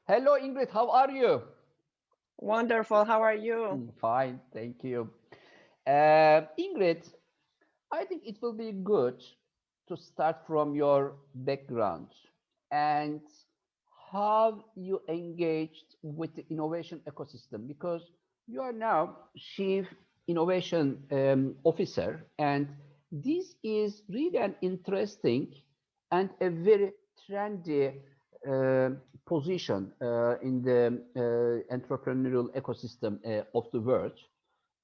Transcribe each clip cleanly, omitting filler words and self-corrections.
Hello, Ingrid. How are you? Wonderful. How are you? Fine, thank you. Ingrid, I think it will be good to start from your background and how you engaged with the innovation ecosystem because you are now Chief Innovation Officer, and this is really an interesting and a very trendy uh, position in the entrepreneurial ecosystem of the world.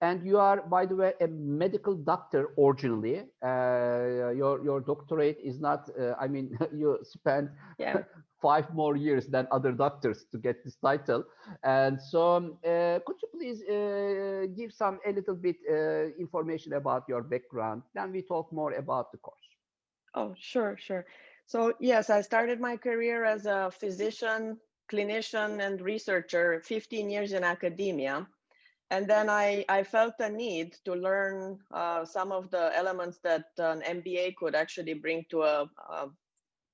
And you are, by the way, a medical doctor originally. Your doctorate is not. I mean, you spent Yeah. 5 more years than other doctors to get this title. And so, could you please give some a little bit information about your background? Then we talk more about the course. Oh, sure. So, yes, I started my career as a physician, clinician, and researcher, 15 years in academia. And then I felt a need to learn some of the elements that an MBA could actually bring to a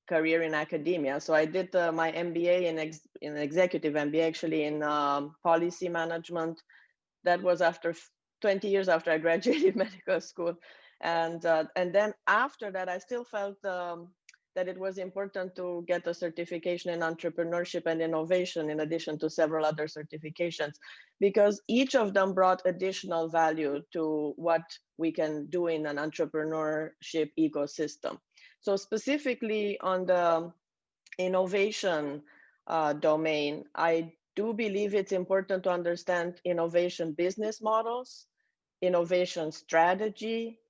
career in academia. So I did my MBA in executive MBA, actually in policy management. That was after 20 years after I graduated medical school, and then after that, I still felt that it was important to get a certification in entrepreneurship and innovation, in addition to several other certifications, because each of them brought additional value to what we can do in an entrepreneurship ecosystem. So specifically on the innovation domain, I do believe it's important to understand innovation business models, innovation strategy,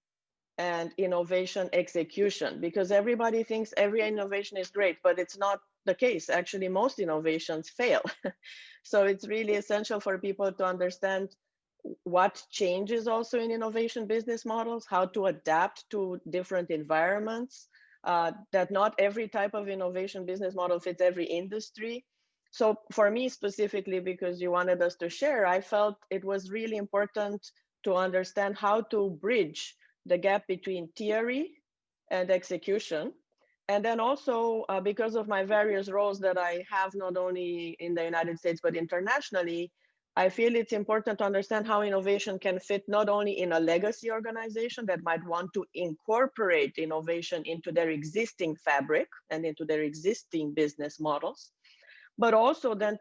and innovation execution, because everybody thinks every innovation is great, but it's not the case. Actually, most innovations fail. So it's really essential for people to understand what changes also in innovation business models, how to adapt to different environments, that not every type of innovation business model fits every industry. So for me specifically, because you wanted us to share, I felt it was really important to understand how to bridge the gap between theory and execution. And then also, because of my various roles that I have, not only in the United States, but internationally, I feel it's important to understand how innovation can fit not only in a legacy organization that might want to incorporate innovation into their existing fabric and into their existing business models, but also then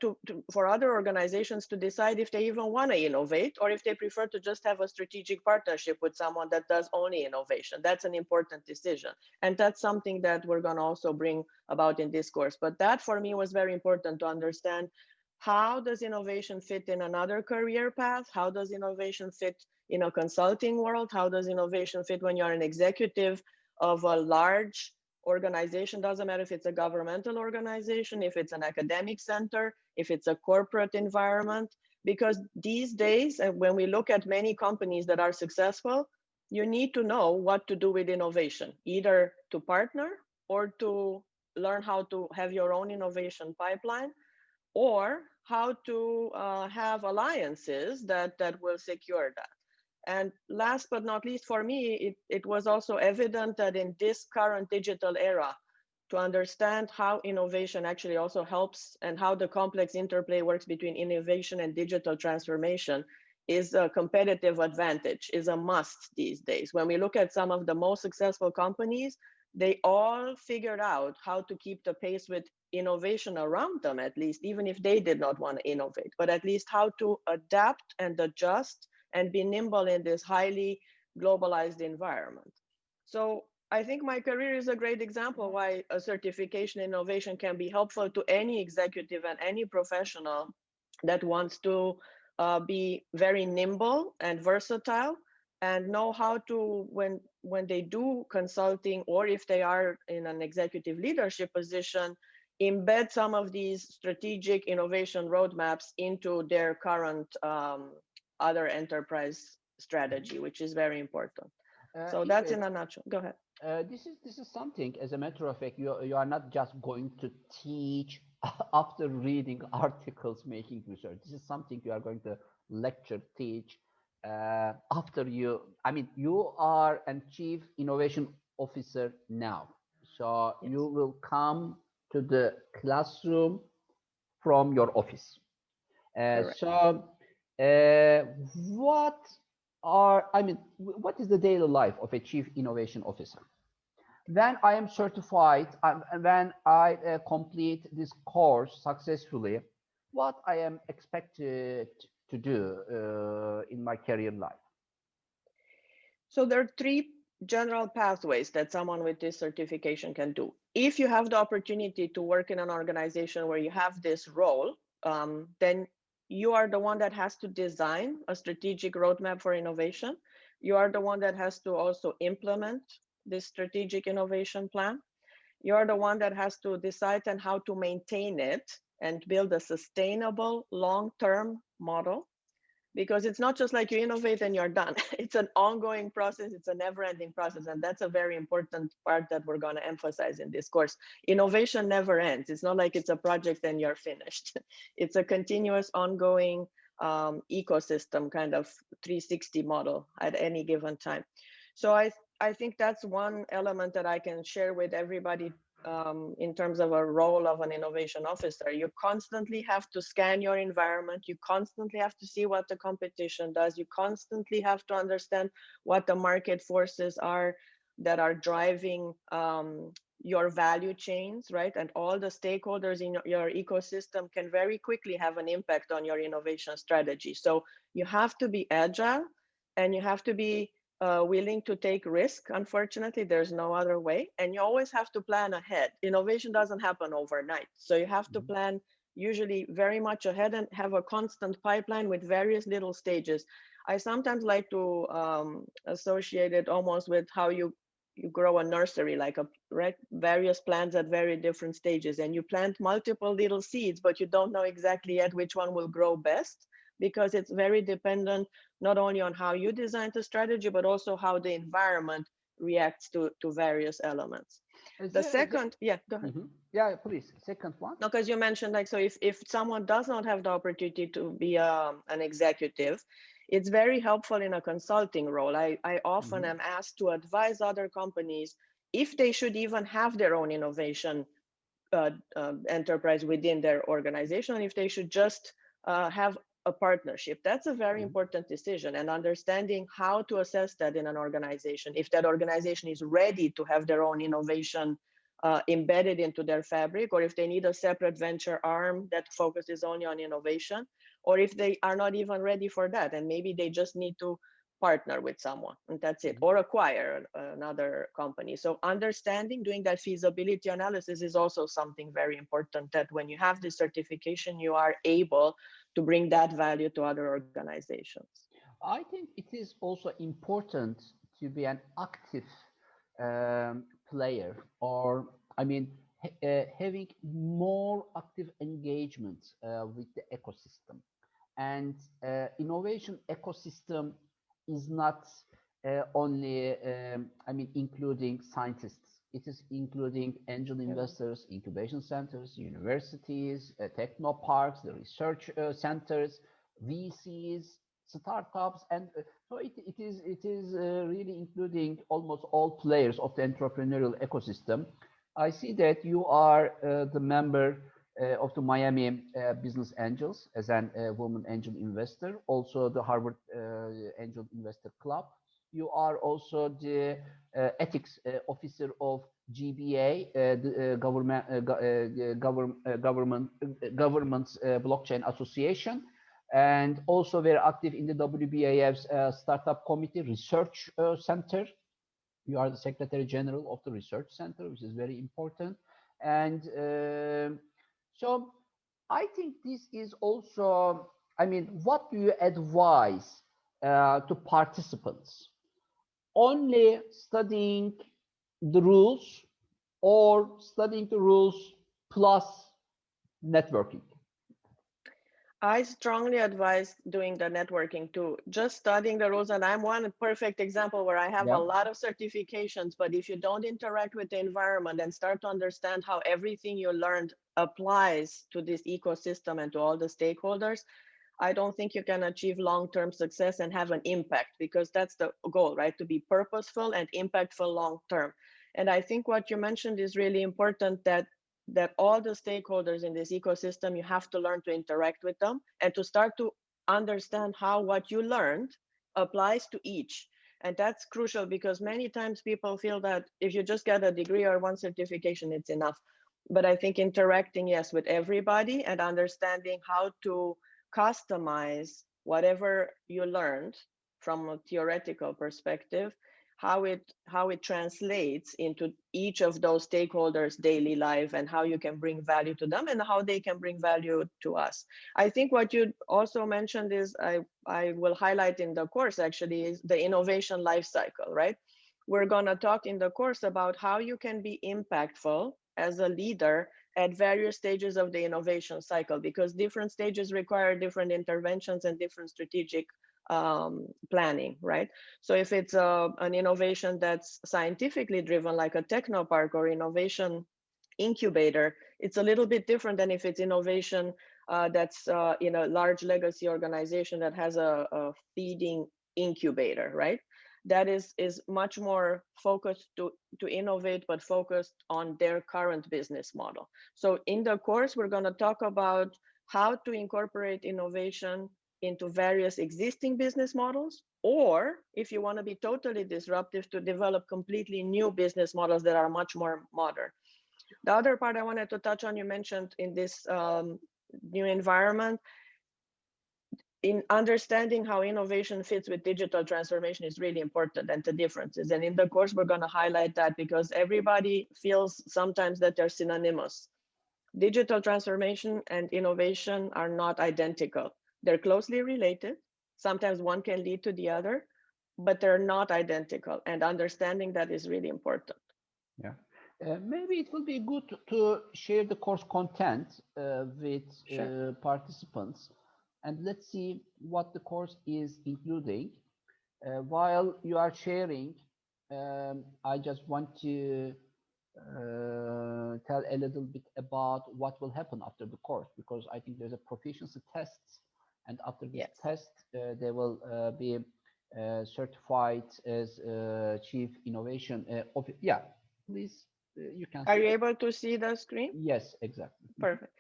for other organizations to decide if they even want to innovate, or if they prefer to just have a strategic partnership with someone that does only innovation. That's an important decision. And that's something that we're going to also bring about in this course. But that for me was very important to understand, how does innovation fit in another career path? How does innovation fit in a consulting world? How does innovation fit when you're an executive of a large organization? Doesn't matter if it's a governmental organization, if it's an academic center, if it's a corporate environment, because these days, when we look at many companies that are successful, you need to know what to do with innovation, either to partner or to learn how to have your own innovation pipeline, or how to have alliances that will secure that. And last but not least, for me, it was also evident that in this current digital era, to understand how innovation actually also helps and how the complex interplay works between innovation and digital transformation is a competitive advantage, is a must these days. When we look at some of the most successful companies, they all figured out how to keep the pace with innovation around them, at least, even if they did not want to innovate, but at least how to adapt and adjust and be nimble in this highly globalized environment. So I think my career is a great example why a certification in innovation can be helpful to any executive and any professional that wants to be very nimble and versatile, and know how to, when they do consulting, or if they are in an executive leadership position, embed some of these strategic innovation roadmaps into their current other enterprise strategy, which is very important. So that's Ingrid, in a nutshell. Go ahead. this is something. As a matter of fact, you are not just going to teach after reading articles, making research. This is something you are going to lecture, teach after you. I mean, you are a chief innovation officer now, so Yes. you will come to the classroom from your office. Correct. So, uh, what what is the daily life of a chief innovation officer? When I am certified, when I complete this course successfully, what I am expected to do in my career life? So there are three general pathways that someone with this certification can do. If you have the opportunity to work in an organization where you have this role, then you are the one that has to design a strategic roadmap for innovation. You are the one that has to also implement this strategic innovation plan. You are the one that has to decide on how to maintain it and build a sustainable long-term model, because it's not just like you innovate and you're done. It's an ongoing process. It's a never-ending process, and that's a very important part that we're going to emphasize in this course. Innovation never ends. It's not like it's a project and you're finished. It's a continuous, ongoing ecosystem, kind of 360 model at any given time. So I think that's one element that I can share with everybody in terms of a role of an innovation officer. You constantly have to scan your environment. You constantly have to see what the competition does. You constantly have to understand what the market forces are that are driving your value chains, right? And all the stakeholders in your ecosystem can very quickly have an impact on your innovation strategy. So you have to be agile, and you have to be willing to take risk. Unfortunately, there's no other way. And you always have to plan ahead. Innovation doesn't happen overnight. So you have to Mhm. plan usually very much ahead and have a constant pipeline with various little stages. I sometimes like to associate it almost with how you grow a nursery, like a right, various plants at very different stages, and you plant multiple little seeds, but you don't know exactly yet which one will grow best, because it's very dependent not only on how you design the strategy, but also how the environment reacts to various elements. The second, yeah, go ahead. Mhm. Yeah, please. Second one. No, because you mentioned, like, so if someone does not have the opportunity to be an executive, it's very helpful in a consulting role. I often Mhm. am asked to advise other companies if they should even have their own innovation enterprise within their organization, if they should just have a partnership. That's a very Mhm. important decision, and understanding how to assess that in an organization, if that organization is ready to have their own innovation embedded into their fabric, or if they need a separate venture arm that focuses only on innovation, or if they are not even ready for that and maybe they just need to partner with someone and that's it, Mhm. or acquire another company. So understanding, doing that feasibility analysis is also something very important, that when you have this certification, you are able to bring that value to other organizations. I think it is also important to be an active player, or having more active engagement with the ecosystem. And innovation ecosystem is not only, including scientists. It is including angel Yeah. investors, incubation centers, universities, techno parks, the research centers, VCs, startups, and so it is really including almost all players of the entrepreneurial ecosystem. I see that you are the member of the Miami Business Angels as an woman angel investor, also the Harvard Angel Investor Club. You are also the ethics officer of GBA, the government's blockchain association, and also very active in the WBAF's startup committee research center. You are the secretary general of the research center, which is very important. And so I think this is also, what do you advise to participants? Only studying the rules, or studying the rules plus networking? I strongly advise doing the networking too, just studying the rules. And I'm one perfect example where I have a Yeah. lot of certifications, but if you don't interact with the environment and start to understand how everything you learned applies to this ecosystem and to all the stakeholders, I don't think you can achieve long-term success and have an impact, because that's the goal, right? To be purposeful and impactful long-term. And I think what you mentioned is really important, that that all the stakeholders in this ecosystem, you have to learn to interact with them and to start to understand how what you learned applies to each. And that's crucial because many times people feel that if you just get a degree or one certification, it's enough. But I think interacting, yes, with everybody and understanding how to customize whatever you learned from a theoretical perspective, how it translates into each of those stakeholders' daily life and how you can bring value to them and how they can bring value to us. I think what you also mentioned is I will highlight in the course actually is the innovation life cycle, right? We're going to talk in the course about how you can be impactful as a leader at various stages of the innovation cycle, because different stages require different interventions and different strategic planning, right? So if it's an innovation that's scientifically driven, like a technopark or innovation incubator, it's a little bit different than if it's innovation that's in a large legacy organization that has a feeding incubator, right? That is much more focused to innovate, but focused on their current business model. So in the course, we're going to talk about how to incorporate innovation into various existing business models, or if you want to be totally disruptive, to develop completely new business models that are much more modern. The other part I wanted to touch on, you mentioned in this new environment, in understanding how innovation fits with digital transformation is really important, and the differences. And in the course, we're going to highlight that because everybody feels sometimes that they're synonymous. Digital transformation and innovation are not identical. They're closely related. Sometimes one can lead to the other, but they're not identical. And understanding that is really important. Yeah. Maybe it will be good to share the course content with Sure. participants, and let's see what the course is including. While you are sharing, I just want to tell a little bit about what will happen after the course, because I think there's a proficiency test, and after this Yes. test, they will be certified as chief innovation. Yeah, please, you can Are see. you able to see the screen? Yes, exactly. Perfect.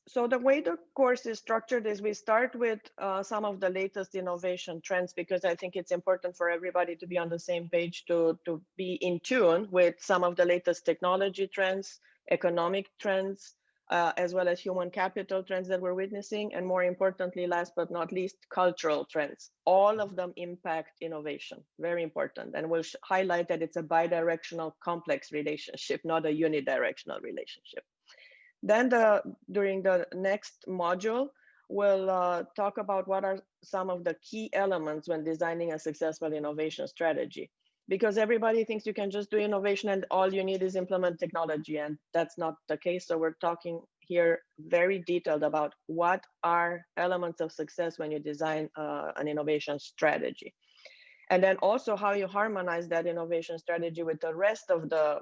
So the way the course is structured is we start with some of the latest innovation trends, because I think it's important for everybody to be on the same page, to be in tune with some of the latest technology trends, economic trends, as well as human capital trends that we're witnessing. And more importantly, last but not least, cultural trends. All of them impact innovation, very important. And we'll highlight that it's a bidirectional complex relationship, not a unidirectional relationship. Then during the next module, we'll talk about what are some of the key elements when designing a successful innovation strategy. Because everybody thinks you can just do innovation and all you need is implement technology, and that's not the case. So we're talking here very detailed about what are elements of success when you design an innovation strategy. And then also how you harmonize that innovation strategy with the rest of the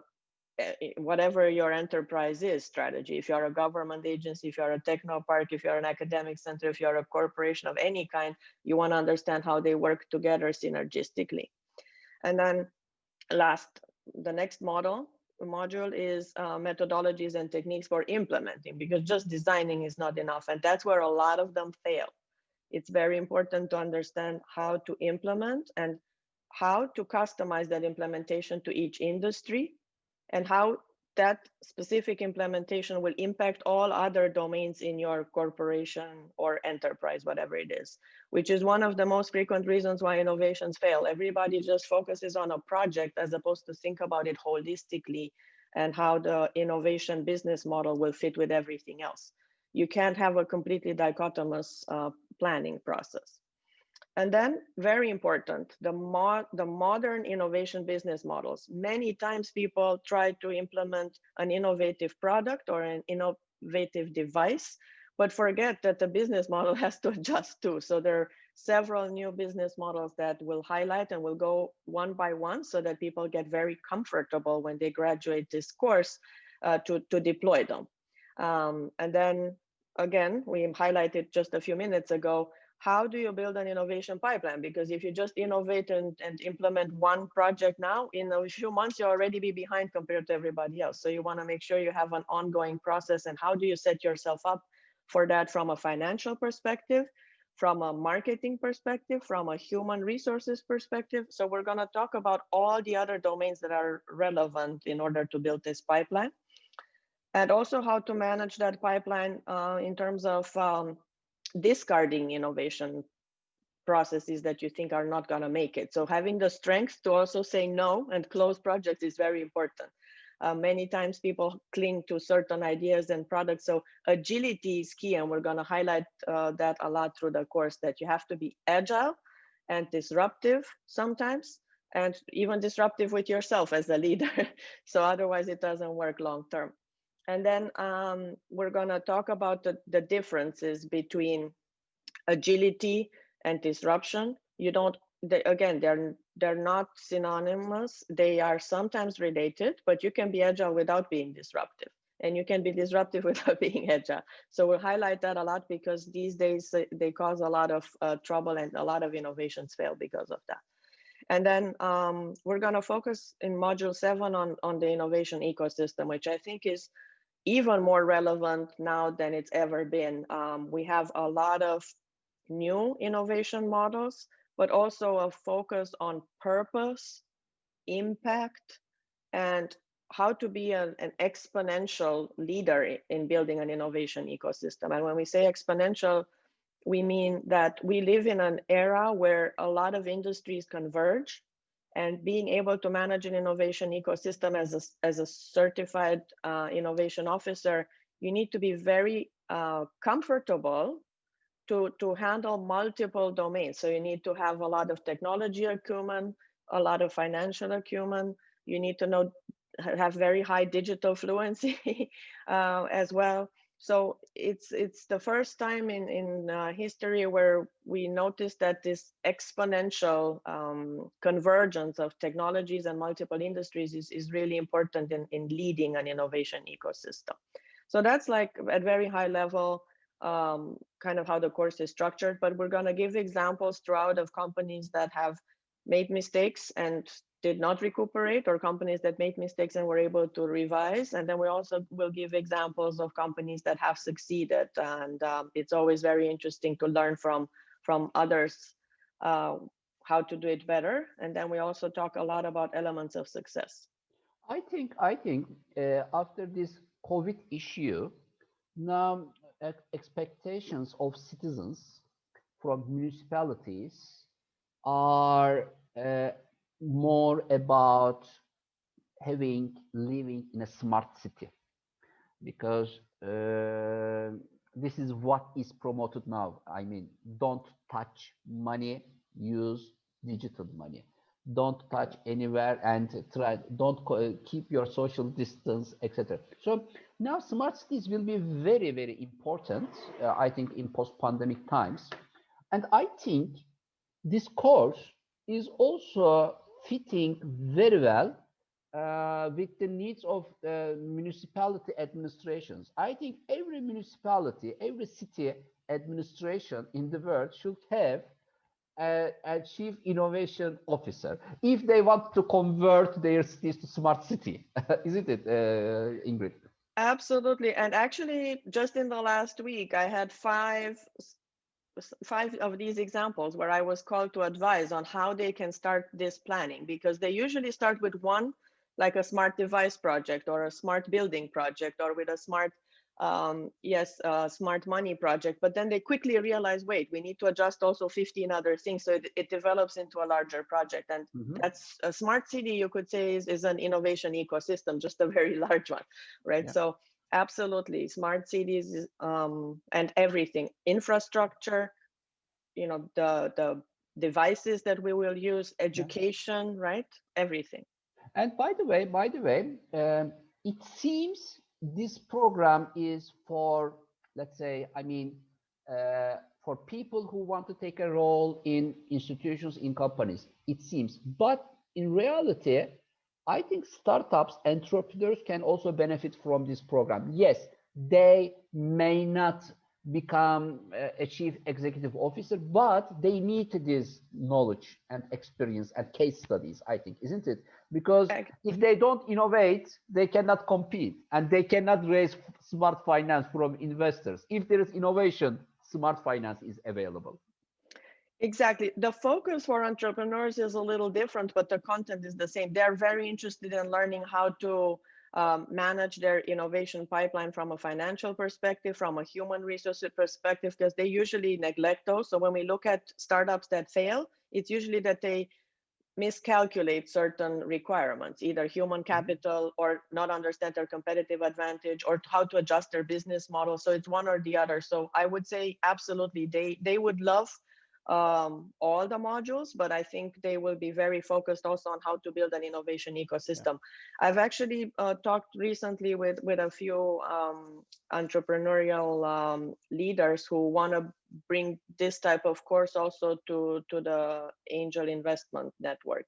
whatever your enterprise is strategy. If you're a government agency, if you're a techno park, if you're an academic center, if you're a corporation of any kind, you want to understand how they work together synergistically. And then last, the next module is methodologies and techniques for implementing, because just designing is not enough. And that's where a lot of them fail. It's very important to understand how to implement and how to customize that implementation to each industry, and how that specific implementation will impact all other domains in your corporation or enterprise, whatever it is, which is one of the most frequent reasons why innovations fail. Everybody just focuses on a project as opposed to think about it holistically and how the innovation business model will fit with everything else. You can't have a completely dichotomous planning process. And then, very important, the modern innovation business models. Many times people try to implement an innovative product or an innovative device, but forget that the business model has to adjust too. So there are several new business models that we'll highlight, and we'll go one by one so that people get very comfortable when they graduate this course to deploy them. And then again, we highlighted just a few minutes ago how do you build an innovation pipeline? Because if you just innovate and implement one project now, in a few months, you'll already be behind compared to everybody else. So you want to make sure you have an ongoing process. And how do you set yourself up for that from a financial perspective, from a marketing perspective, from a human resources perspective? So we're going to talk about all the other domains that are relevant in order to build this pipeline. And also how to manage that pipeline in terms of discarding innovation processes that you think are not going to make it. So having the strength to also say no and close projects is very important. Many times people cling to certain ideas and products. So agility is key, and we're going to highlight that a lot through the course, that you have to be agile and disruptive sometimes, and even disruptive with yourself as a leader. So otherwise it doesn't work long term. And then we're going to talk about the differences between agility and disruption. You don't, again, they're not synonymous. They are sometimes related, but you can be agile without being disruptive, and you can be disruptive without being agile. So we'll highlight that a lot, because these days they cause a lot of trouble, and a lot of innovations fail because of that. And then we're going to focus in module 7 on the innovation ecosystem, which I think is even more relevant now than it's ever been. We have a lot of new innovation models, but also a focus on purpose, impact, and how to be an exponential leader in building an innovation ecosystem. And when we say exponential, we mean that we live in an era where a lot of industries converge, and being able to manage an innovation ecosystem as a certified innovation officer, you need to be very comfortable to handle multiple domains. So you need to have a lot of technology acumen, a lot of financial acumen. You need to have very high digital fluency as well. So it's the first time in history where we noticed that this exponential convergence of technologies and multiple industries is really important in leading an innovation ecosystem. So that's like at very high level, kind of how the course is structured, but we're going to give examples throughout of companies that have made mistakes and did not recuperate, or companies that made mistakes and were able to revise. And then we also will give examples of companies that have succeeded. And it's always very interesting to learn from others how to do it better. And then we also talk a lot about elements of success. I think after this COVID issue, now expectations of citizens from municipalities are more about living in a smart city, because this is what is promoted now. I mean, don't touch money, use digital money. Don't touch anywhere, and don't keep your social distance, etc. So now smart cities will be very, very important, I think, in post-pandemic times. And I think this course is also fitting very well with the needs of municipality administrations. I think every municipality, every city administration in the world should have a chief innovation officer if they want to convert their cities to smart city. Isn't it, Ingrid? Absolutely. And actually, just in the last week, I had five of these examples where I was called to advise on how they can start this planning, because they usually start with one, like a smart device project or a smart building project, or with a smart smart money project, but then they quickly realize, wait, we need to adjust also 15 other things, so it develops into a larger project. And that's a smart city, you could say, is an innovation ecosystem, just a very large one, right? Yeah. So absolutely, smart cities and everything, infrastructure, the devices that we will use, education, right? Everything. And by the way, it seems this program is for, let's say, for people who want to take a role in institutions, in companies, it seems. But in reality, I think startups, entrepreneurs can also benefit from this program. Yes, they may not become a chief executive officer, but they need this knowledge and experience and case studies, I think, isn't it? Because if they don't innovate, they cannot compete and they cannot raise smart finance from investors. If there is innovation, smart finance is available. Exactly. The focus for entrepreneurs is a little different, but the content is the same. They're very interested in learning how to manage their innovation pipeline from a financial perspective, from a human resources perspective, because they usually neglect those. So when we look at startups that fail, it's usually that they miscalculate certain requirements, either human capital or not understand their competitive advantage or how to adjust their business model. So it's one or the other. So I would say absolutely they would love all the modules, but I think they will be very focused also on how to build an innovation ecosystem. Yeah. I've actually talked recently with a few entrepreneurial leaders who want to bring this type of course also to the angel investment network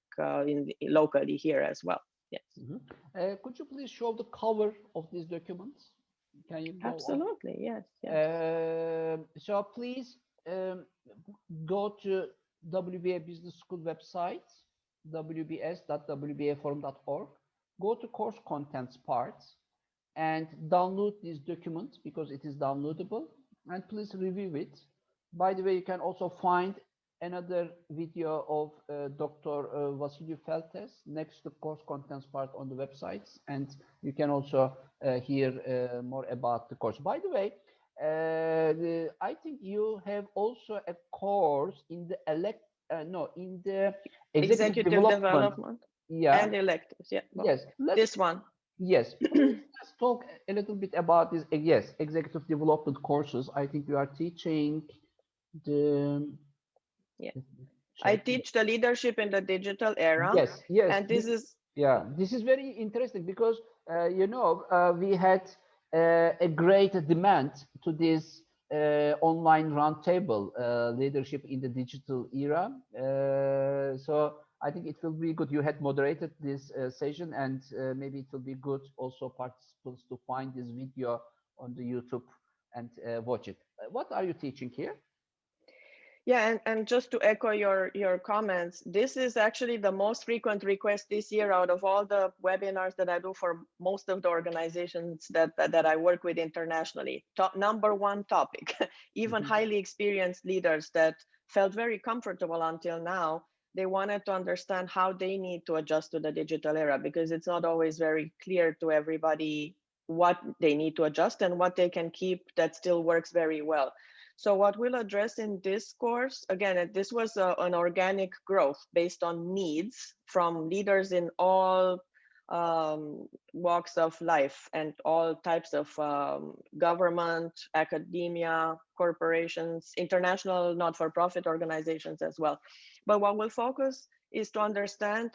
locally here as well. Yes. Could you please show the cover of these documents? Can you go Absolutely, on? Yes. So please go to WBA Business School website, wbs.wbaforum.org. Go to course contents part and download this document because it is downloadable, and please review it. By the way, you can also find another video of Dr. Vasiliu next to course contents part on the websites, and you can also hear more about the course. By the way, I think you have also a course in the executive development. Yeah, and electives. Yeah, well, yes. This one. Yes. Let's talk a little bit about this. Yes, executive development courses. I think you are teaching the. Yeah. I teach the leadership in the digital era. Yes, yes. And this is. Yeah, this is very interesting because we had a great demand to this online roundtable leadership in the digital era. So I think it will be good. You had moderated this session, and maybe it will be good also participants to find this video on the YouTube and watch it. What are you teaching here? Yeah, and just to echo your comments, this is actually the most frequent request this year out of all the webinars that I do for most of the organizations that I work with internationally. Number one topic, even highly experienced leaders that felt very comfortable until now, they wanted to understand how they need to adjust to the digital era, because it's not always very clear to everybody what they need to adjust and what they can keep that still works very well. So what we'll address in this course, again, this was an organic growth based on needs from leaders in all walks of life and all types of government, academia, corporations, international not-for-profit organizations as well. But what we'll focus is to understand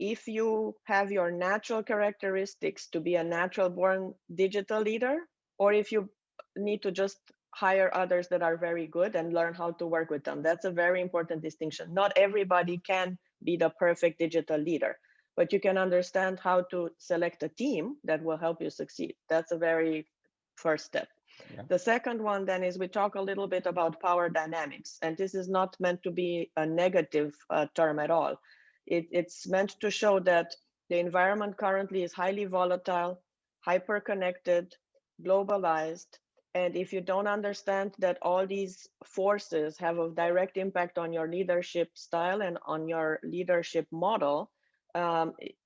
if you have your natural characteristics to be a natural born digital leader, or if you need to just hire others that are very good and learn how to work with them. That's a very important distinction. Not everybody can be the perfect digital leader, but you can understand how to select a team that will help you succeed. That's a very first step. Yeah. The second one then is we talk a little bit about power dynamics, and this is not meant to be a negative term at all. It's meant to show that the environment currently is highly volatile, hyper-connected, globalized, and if you don't understand that all these forces have a direct impact on your leadership style and on your leadership model,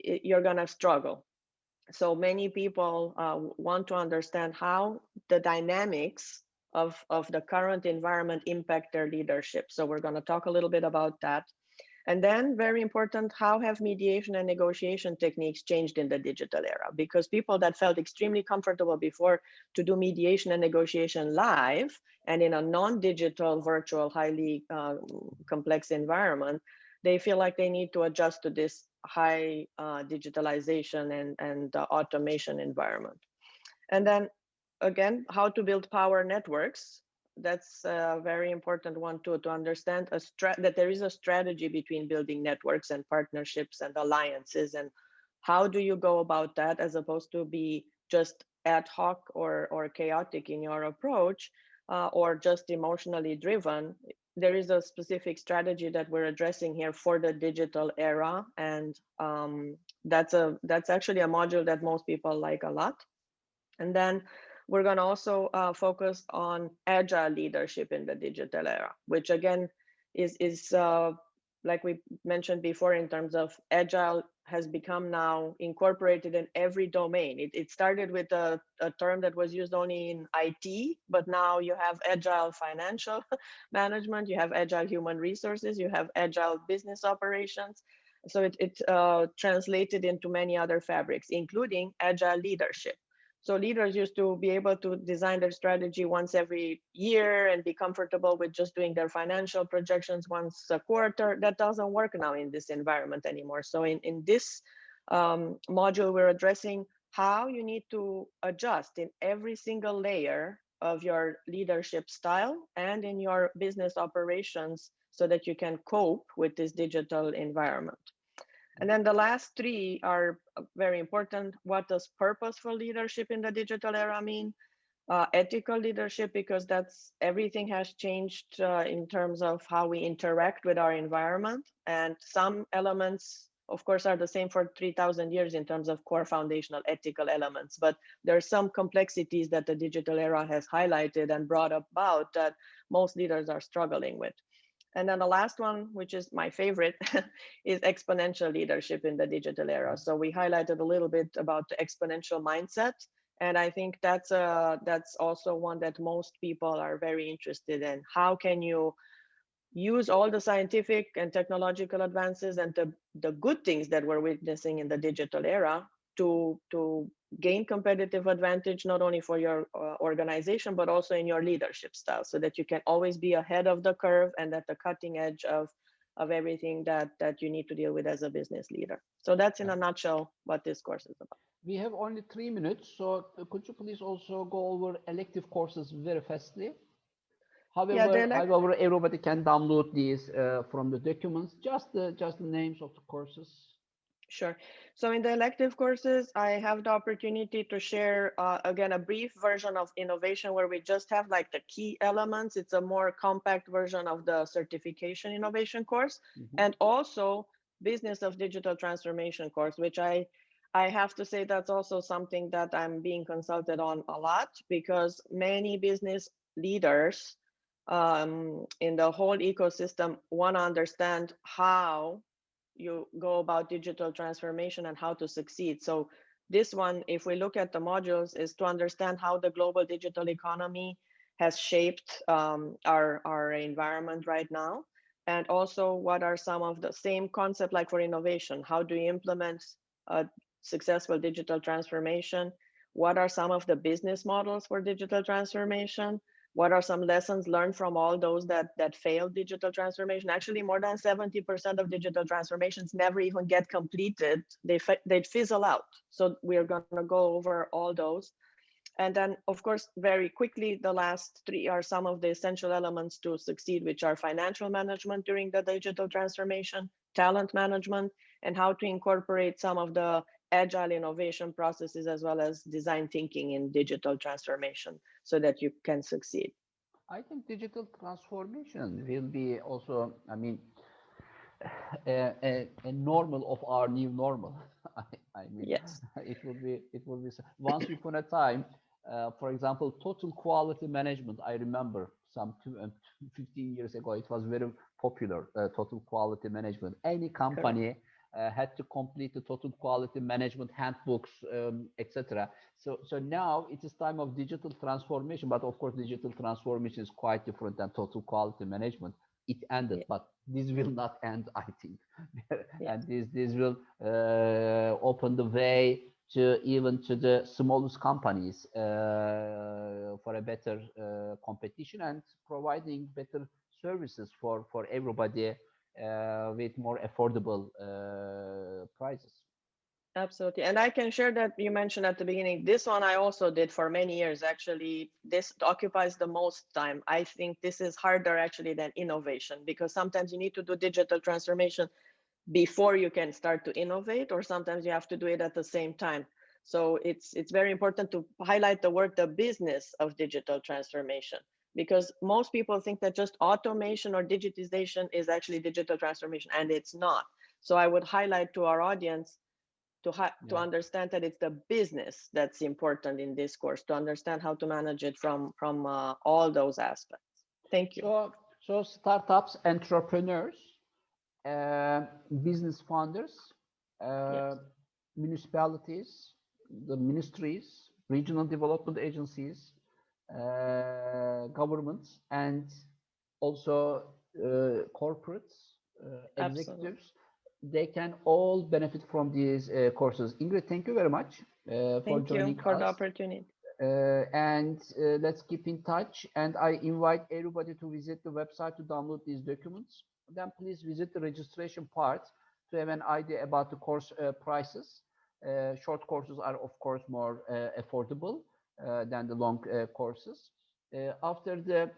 you're going to struggle. So many people want to understand how the dynamics of the current environment impact their leadership. So we're going to talk a little bit about that. And then, very important, how have mediation and negotiation techniques changed in the digital era? Because people that felt extremely comfortable before to do mediation and negotiation live and in a non-digital, virtual, highly complex environment, they feel like they need to adjust to this high digitalization and automation environment. And then, again, how to build power networks. That's a very important one too, to understand that there is a strategy between building networks and partnerships and alliances and how do you go about that, as opposed to be just ad hoc or chaotic in your approach, or just emotionally driven. There is a specific strategy that we're addressing here for the digital era, and that's actually a module that most people like a lot. And then we're going to also focus on agile leadership in the digital era, which again is like we mentioned before, in terms of agile has become now incorporated in every domain. It started with a term that was used only in IT, but now you have agile financial management, you have agile human resources, you have agile business operations. So it translated into many other fabrics, including agile leadership. So leaders used to be able to design their strategy once every year and be comfortable with just doing their financial projections once a quarter. That doesn't work now in this environment anymore. So in this module, we're addressing how you need to adjust in every single layer of your leadership style and in your business operations so that you can cope with this digital environment. And then the last three are very important. What does purposeful leadership in the digital era mean? Ethical leadership, because that's everything has changed in terms of how we interact with our environment. And some elements, of course, are the same for 3,000 years in terms of core foundational ethical elements. But there are some complexities that the digital era has highlighted and brought about that most leaders are struggling with. And then the last one, which is my favorite, is exponential leadership in the digital era. So we highlighted a little bit about the exponential mindset. And I think that's also one that most people are very interested in. How can you use all the scientific and technological advances and the good things that we're witnessing in the digital era to gain competitive advantage, not only for your organization, but also in your leadership style, so that you can always be ahead of the curve and at the cutting edge of everything that you need to deal with as a business leader. So that's in a nutshell what this course is about. We have only 3 minutes, so could you please also go over elective courses very fastly? Yeah, However, everybody can download these from the documents. Just the names of the courses. Sure. So in the elective courses, I have the opportunity to share, again, a brief version of innovation where we just have like the key elements. It's a more compact version of the certification innovation course, and also business of digital transformation course, which I have to say that's also something that I'm being consulted on a lot, because many business leaders in the whole ecosystem want to understand how you go about digital transformation and how to succeed. So this one, if we look at the modules, is to understand how the global digital economy has shaped our environment right now. And also what are some of the same concept like for innovation? How do you implement a successful digital transformation? What are some of the business models for digital transformation? What are some lessons learned from all those that failed digital transformation? Actually, more than 70% of digital transformations never even get completed. They fizzle out. So we're going to go over all those. And then, of course, very quickly, the last three are some of the essential elements to succeed, which are financial management during the digital transformation, talent management, and how to incorporate some of the agile innovation processes as well as design thinking in digital transformation so that you can succeed. I think digital transformation will be also, I mean, a normal of our new normal. I mean, Yes. it will be once upon a time. For example, total quality management. I remember some 15 years ago, it was very popular. Total quality management. Any company had to complete the total quality management handbooks, etc. So now it is time of digital transformation. But of course, digital transformation is quite different than total quality management. It ended, but this will not end, I think. And this will open the way to even to the smallest companies for a better competition and providing better services for everybody with more affordable prices. Absolutely. And I can share that you mentioned at the beginning, this one I also did for many years. Actually, this occupies the most time. I think this is harder actually than innovation, because sometimes you need to do digital transformation before you can start to innovate, or sometimes you have to do it at the same time. So it's very important to highlight the word, the business of digital transformation, because most people think that just automation or digitization is actually digital transformation, and it's not. So I would highlight to our audience to Yeah. understand that it's the business that's important in this course, to understand how to manage it from all those aspects. Thank you. So startups, entrepreneurs, business founders, Yes, uh, municipalities, the ministries, regional development agencies, governments, and also corporates, absolutely. executives, they can all benefit from these courses. Ingrid, thank you very much for Thank you joining for the us. opportunity. And let's keep in touch. And I invite everybody to visit the website to download these documents. Then please visit the registration part to have an idea about the course prices. Short courses are, of course, more affordable than the long courses. After the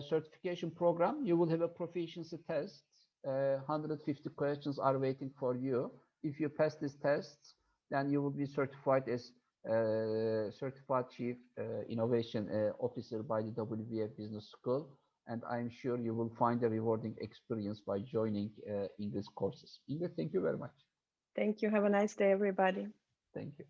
certification program, you will have a proficiency test. 150 questions are waiting for you. If you pass these tests, then you will be certified as Certified Chief Innovation Officer by the WVF Business School. And I'm sure you will find a rewarding experience by joining English courses. Ingrid, thank you very much. Thank you. Have a nice day, everybody. Thank you.